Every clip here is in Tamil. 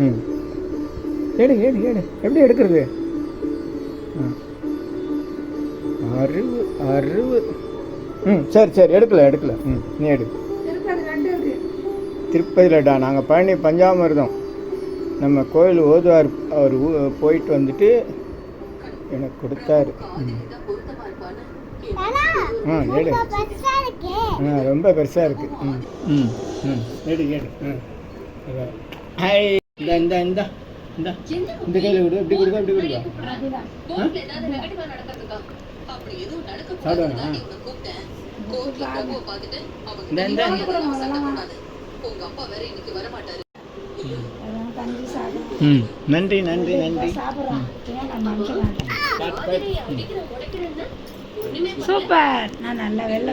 ம் எடு எடு எடு எப்படி எடுக்கிறது? அருவு அருவு. சரி சரி, எடுக்கல. நீ எடு. திருப்பதி லட்டா. நாங்கள் பழனி பஞ்சாமிர்தம் நம்ம கோயில் ஓதுவார் அவர் போயிட்டு வந்துட்டு எனக்கு கொடுத்தாரு. எடு. ரொம்ப பெருசாக இருக்கு. எடு எடு. ஹாய். இந்த கையில் விடு. எப்படி கொடுக்க அப்படி கொடுக்க சாப்பிடுவேண்ணா. நன்றி நன்றி நன்றி. சூப்பர். நான் நல்ல வெள்ளை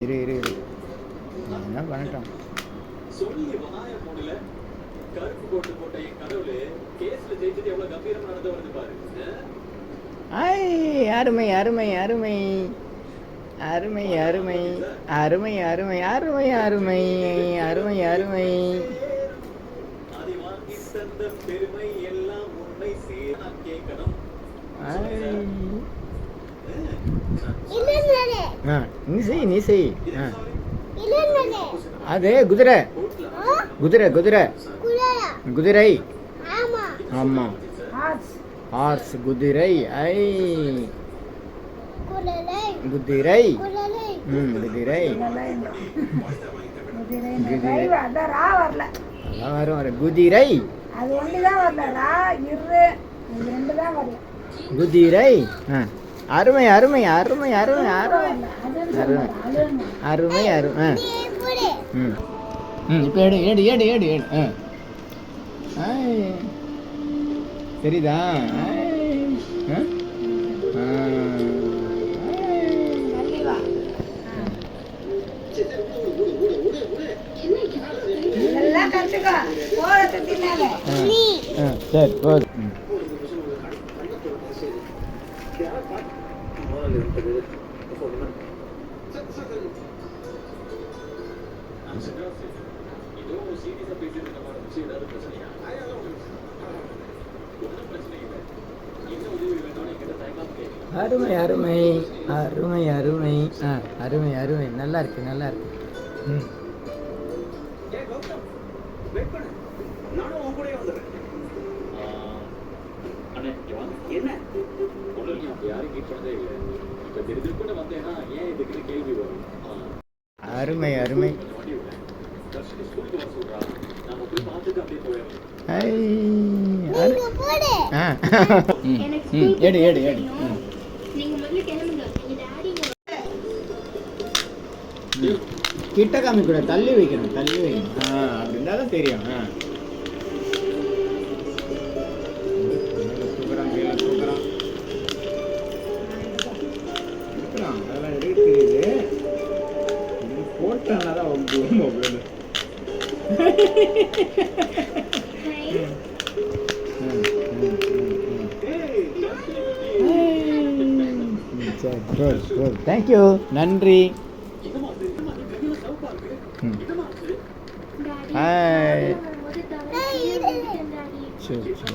இரு என்ன பண்ணிட்டோம். அருமை அருமை அருமை அருமை அருமை அருமை அருமை அருமை அருமை அருமை அருமை. நீ செய். அது குதிரை குதிரை குதிரை குதிரை. ஆமா ஹார்ஸ் குதிரை. ஐ குதிரை. குதிரை வரும். குதிரை குதிரை. அருமை அருமை அருமை அருமை அருமை அருமை அருமை. இப்போ எடு எடு எடு எடு எடு. சரிதா? சரி போதும். அருமை அருமை அருமை அருமை. அருமை அருமை. நல்லா இருக்கு நல்லா இருக்கு. அருமை அருமை. எடு எடு எடு. கிட்ட காமிக்கூட, தள்ளி வைக்கணும் தள்ளி வைக்கணும். அப்படின்னா தான் தெரியும். அதெல்லாம் எடுக்க தெரியுது. போட்டானா தான் மொபைல். சரி தேங்க்யூ நன்றி. ஹாய். சரி சரி.